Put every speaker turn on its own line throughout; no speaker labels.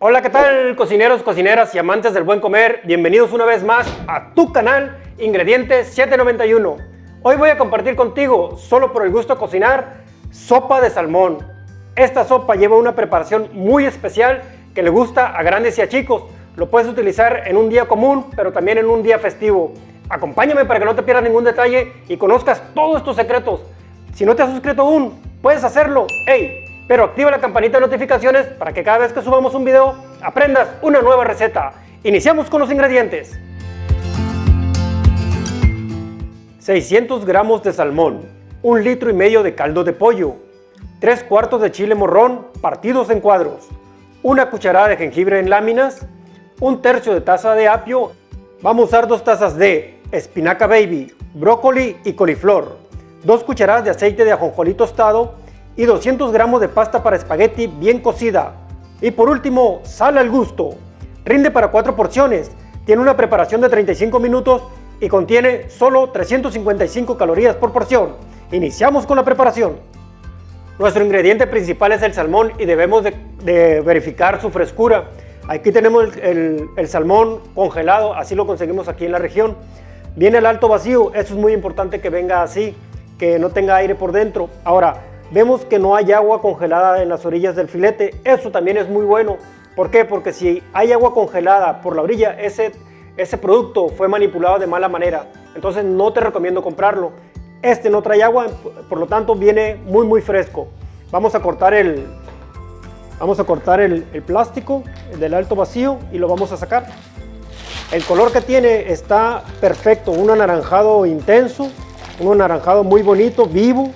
Hola, ¿qué tal, cocineros, cocineras y amantes del buen comer? Bienvenidos una vez más a tu canal Ingredientes 791. Hoy voy a compartir contigo, solo por el gusto de cocinar, sopa de salmón. Esta sopa lleva una preparación muy especial que le gusta a grandes y a chicos. Lo puedes utilizar en un día común, pero también en un día festivo. Acompáñame para que no te pierdas ningún detalle y conozcas todos estos secretos. Si no te has suscrito aún, puedes hacerlo. ¡Hey! Pero activa la campanita de notificaciones para que cada vez que subamos un video aprendas una nueva receta. Iniciamos con los ingredientes. 600 gramos de salmón, 1,5 litros de caldo de pollo, 3 cuartos de chile morrón partidos en cuadros, 1 cucharada de jengibre en láminas, 1/3 de taza de apio. Vamos a usar 2 tazas de espinaca baby, brócoli y coliflor, 2 cucharadas de aceite de ajonjolí tostado y 200 gramos de pasta para espagueti bien cocida. Y por último, sal al gusto. Rinde para 4 porciones, tiene una preparación de 35 minutos y contiene solo 355 calorías por porción. Iniciamos con la preparación. Nuestro ingrediente principal es el salmón y debemos de verificar su frescura. Aquí tenemos el salmón congelado, así lo conseguimos aquí en la región. Viene el alto vacío, eso es muy importante que venga así, que no tenga aire por dentro. Ahora, vemos que no hay agua congelada en las orillas del filete, eso también es muy bueno. ¿Por qué? Porque si hay agua congelada por la orilla, ese producto fue manipulado de mala manera, entonces no te recomiendo comprarlo. Este no trae agua, por lo tanto viene muy fresco. Vamos a cortar el plástico del alto vacío y lo vamos a sacar. El color que tiene está perfecto, un anaranjado intenso, un anaranjado muy bonito, vivo.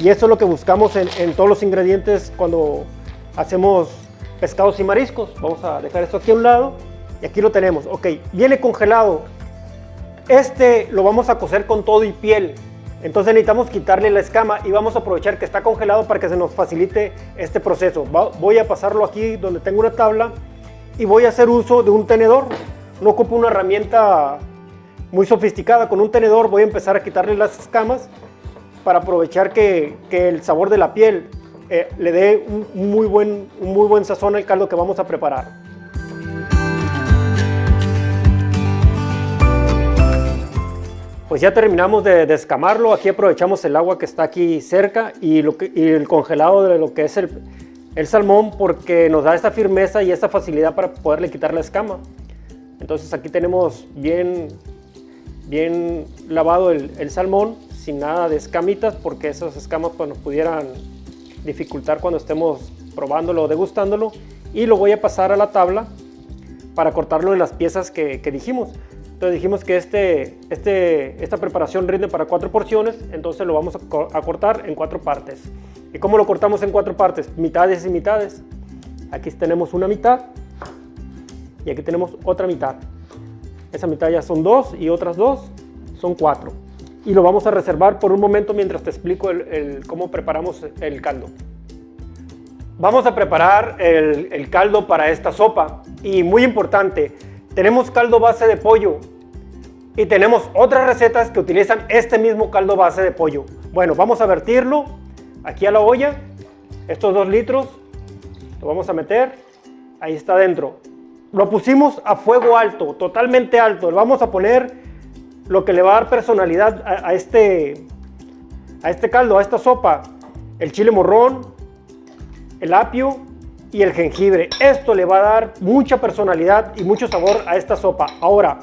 Y eso es lo que buscamos en todos los ingredientes cuando hacemos pescados y mariscos. Vamos a dejar esto aquí a un lado y aquí lo tenemos. Ok, viene congelado. Este lo vamos a cocer con todo y piel. Entonces necesitamos quitarle la escama y vamos a aprovechar que está congelado para que se nos facilite este proceso. Voy a pasarlo aquí donde tengo una tabla y voy a hacer uso de un tenedor. No ocupo una herramienta muy sofisticada. Con un tenedor voy a empezar a quitarle las escamas para aprovechar que el sabor de la piel le dé un muy buen sazón al caldo que vamos a preparar. Pues ya terminamos de descamarlo. Aquí aprovechamos el agua que está aquí cerca y el congelado de lo que es el salmón, porque nos da esta firmeza y esta facilidad para poderle quitar la escama. Entonces aquí tenemos bien lavado el salmón, sin nada de escamitas, porque esas escamas pues, nos pudieran dificultar cuando estemos probándolo o degustándolo. Y lo voy a pasar a la tabla para cortarlo en las piezas que dijimos. Entonces dijimos que esta preparación rinde para 4 porciones, entonces lo vamos a cortar en 4 partes. ¿Y cómo lo cortamos en 4 partes? Mitades y mitades. Aquí tenemos una mitad y aquí tenemos otra mitad. Esa mitad ya son 2 y otras 2 son 4. Y lo vamos a reservar por un momento mientras te explico cómo preparamos el caldo. Vamos a preparar el caldo para esta sopa. Y muy importante, tenemos caldo base de pollo y tenemos otras recetas que utilizan este mismo caldo base de pollo. Bueno, vamos a vertirlo aquí a la olla. Estos 2 litros lo vamos a meter. Ahí está dentro. Lo pusimos a fuego alto, totalmente alto. Le vamos a poner lo que le va a dar personalidad a este caldo, a esta sopa: el chile morrón, el apio y el jengibre. Esto le va a dar mucha personalidad y mucho sabor a esta sopa. Ahora,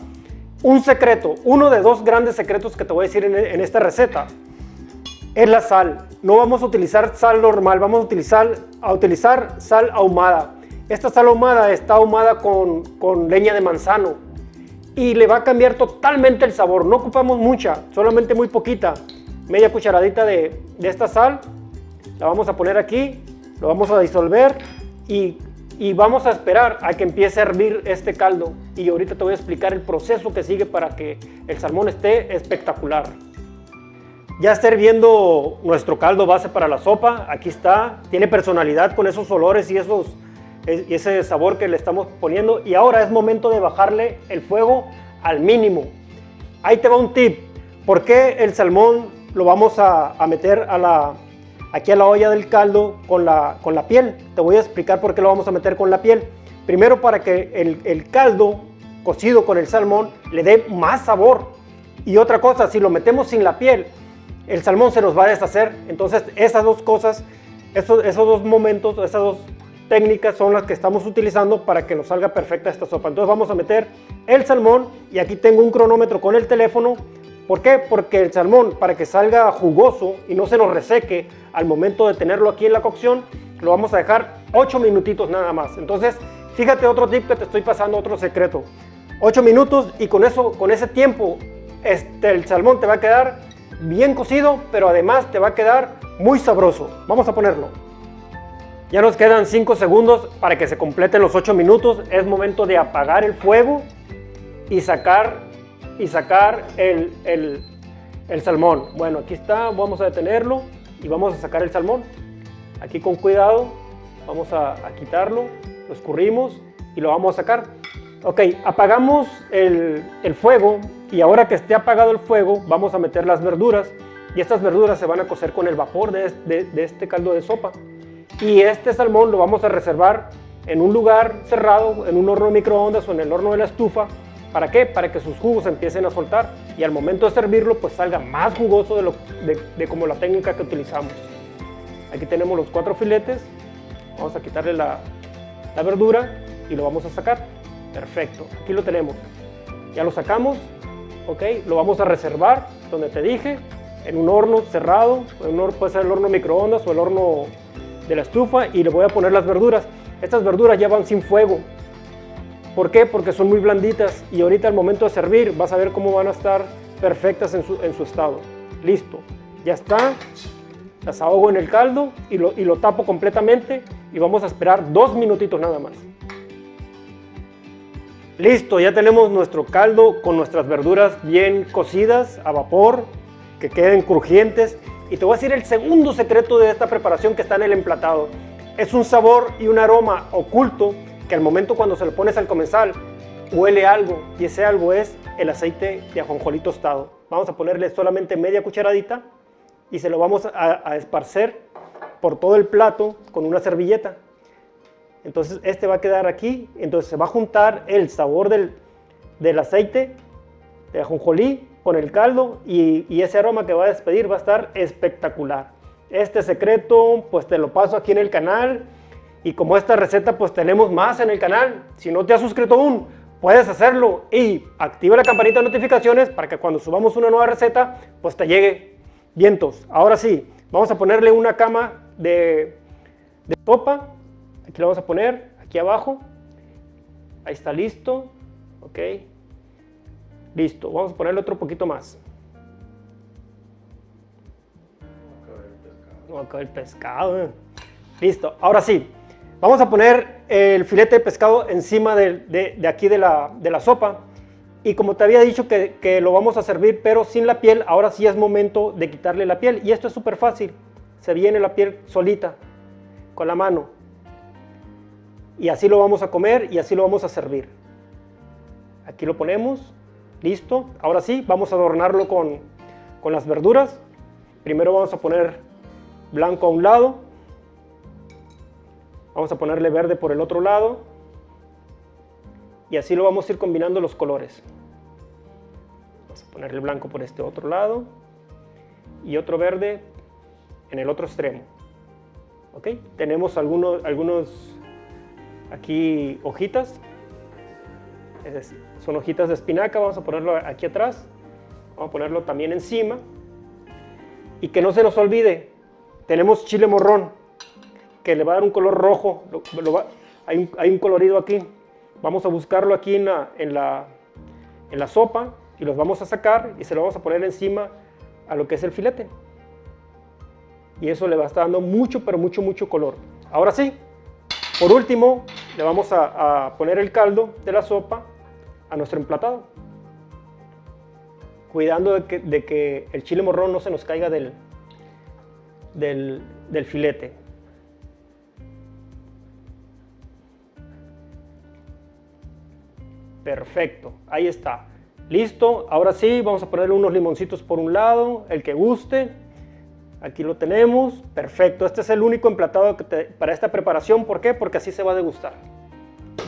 un secreto, uno de 2 grandes secretos que te voy a decir en esta receta es la sal. No vamos a utilizar sal normal, vamos a utilizar sal ahumada. Esta sal ahumada está ahumada con leña de manzano y le va a cambiar totalmente el sabor. No ocupamos mucha, solamente muy poquita. Media cucharadita de esta sal la vamos a poner aquí, lo vamos a disolver y vamos a esperar a que empiece a hervir este caldo. Y ahorita te voy a explicar el proceso que sigue para que el salmón esté espectacular. Ya está hirviendo nuestro caldo base para la sopa. Aquí está, tiene personalidad con esos olores y ese sabor que le estamos poniendo. Y ahora es momento de bajarle el fuego al mínimo. Ahí te va un tip. ¿Por qué el salmón lo vamos a meter aquí a la olla del caldo con la piel? Te voy a explicar por qué lo vamos a meter con la piel. Primero para que el caldo cocido con el salmón le dé más sabor. Y otra cosa, si lo metemos sin la piel, el salmón se nos va a deshacer. Entonces esas dos cosas, esos dos momentos, esas dos técnicas son las que estamos utilizando para que nos salga perfecta esta sopa. Entonces vamos a meter el salmón y aquí tengo un cronómetro con el teléfono. ¿Por qué? Porque el salmón, para que salga jugoso y no se nos reseque al momento de tenerlo aquí en la cocción, lo vamos a dejar 8 minutitos nada más. Entonces, fíjate otro tip que te estoy pasando, otro secreto. 8 minutos y con eso, con ese tiempo, el salmón te va a quedar bien cocido, pero además te va a quedar muy sabroso. Vamos a ponerlo. Ya nos quedan 5 segundos para que se completen los 8 minutos. Es momento de apagar el fuego y sacar el salmón. Bueno, aquí está, vamos a detenerlo y vamos a sacar el salmón. Aquí con cuidado, vamos a quitarlo, lo escurrimos y lo vamos a sacar. Ok, apagamos el fuego y ahora que esté apagado el fuego, vamos a meter las verduras y estas verduras se van a cocer con el vapor de este caldo de sopa. Y este salmón lo vamos a reservar en un lugar cerrado, en un horno de microondas o en el horno de la estufa. ¿Para qué? Para que sus jugos empiecen a soltar y al momento de servirlo pues salga más jugoso de como la técnica que utilizamos. Aquí tenemos los 4 filetes, vamos a quitarle la verdura y lo vamos a sacar. Perfecto, aquí lo tenemos. Ya lo sacamos, ok, lo vamos a reservar donde te dije, en un horno cerrado, puede ser el horno microondas o el horno de la estufa y le voy a poner las verduras. Estas verduras ya van sin fuego. ¿Por qué? Porque son muy blanditas y ahorita al momento de servir vas a ver cómo van a estar perfectas en su estado. Listo, ya está. Las ahogo en el caldo y lo tapo completamente y vamos a esperar 2 minutitos nada más. Listo, ya tenemos nuestro caldo con nuestras verduras bien cocidas a vapor, que queden crujientes. Y te voy a decir el segundo secreto de esta preparación que está en el emplatado. Es un sabor y un aroma oculto que al momento cuando se lo pones al comensal huele algo y ese algo es el aceite de ajonjolí tostado. Vamos a ponerle solamente media cucharadita y se lo vamos a esparcer por todo el plato con una servilleta. Entonces este va a quedar aquí, entonces se va a juntar el sabor del aceite de ajonjolí con el caldo y ese aroma que va a despedir va a estar espectacular. Este secreto pues te lo paso aquí en el canal y como esta receta pues tenemos más en el canal. Si no te has suscrito aún, puedes hacerlo y activa la campanita de notificaciones para que cuando subamos una nueva receta pues te llegue. Vientos, ahora sí, vamos a ponerle una cama de sopa. Aquí lo vamos a poner, aquí abajo. Ahí está listo. Ok. Listo, vamos a ponerle otro poquito más. No va a caber el pescado. Listo, ahora sí. Vamos a poner el filete de pescado encima de aquí de la sopa. Y como te había dicho que lo vamos a servir pero sin la piel, ahora sí es momento de quitarle la piel. Y esto es súper fácil. Se viene la piel solita, con la mano. Y así lo vamos a comer y así lo vamos a servir. Aquí lo ponemos. Listo. Ahora sí, vamos a adornarlo con las verduras. Primero vamos a poner blanco a un lado. Vamos a ponerle verde por el otro lado. Y así lo vamos a ir combinando los colores. Vamos a ponerle blanco por este otro lado. Y otro verde en el otro extremo. ¿Ok? Tenemos algunos aquí hojitas. Son hojitas de espinaca, vamos a ponerlo aquí atrás, vamos a ponerlo también encima y que no se nos olvide, tenemos chile morrón que le va a dar un color rojo, hay un colorido aquí, vamos a buscarlo aquí en la sopa y los vamos a sacar y se lo vamos a poner encima a lo que es el filete y eso le va a estar dando mucho, pero mucho color. Ahora sí, por último le vamos a poner el caldo de la sopa a nuestro emplatado, cuidando de que el chile morrón no se nos caiga del filete. Perfecto, ahí está. Listo, ahora sí, vamos a ponerle unos limoncitos por un lado, el que guste. Aquí lo tenemos, perfecto. Este es el único emplatado para esta preparación. ¿Por qué? Porque así se va a degustar.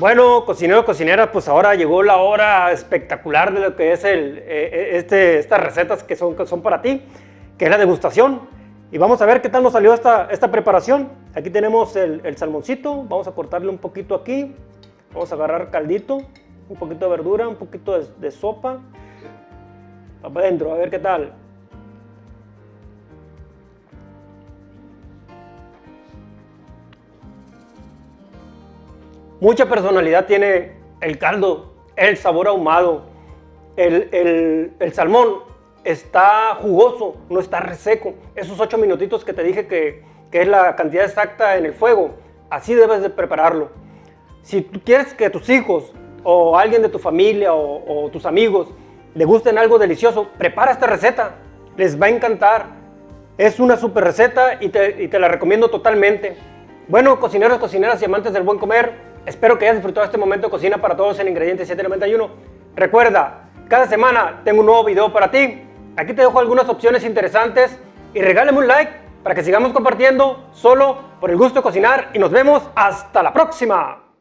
Bueno, cocineros, cocineras, pues ahora llegó la hora espectacular de lo que es estas recetas que son para ti, que es la degustación. Y vamos a ver qué tal nos salió esta preparación. Aquí tenemos el salmoncito, vamos a cortarle un poquito aquí. Vamos a agarrar caldito, un poquito de verdura, un poquito de sopa. Va para adentro, a ver qué tal. Mucha personalidad tiene el caldo, el sabor ahumado. El salmón está jugoso, no está reseco. Esos 8 minutitos que te dije que es la cantidad exacta en el fuego, así debes de prepararlo. Si tú quieres que tus hijos o alguien de tu familia o tus amigos le gusten algo delicioso, prepara esta receta, les va a encantar. Es una super receta y te la recomiendo totalmente. Bueno, cocineros, cocineras y amantes del buen comer, espero que hayas disfrutado este momento de cocina para todos en Ingredientes 791. Recuerda, cada semana tengo un nuevo video para ti. Aquí te dejo algunas opciones interesantes y regálame un like para que sigamos compartiendo solo por el gusto de cocinar y nos vemos hasta la próxima.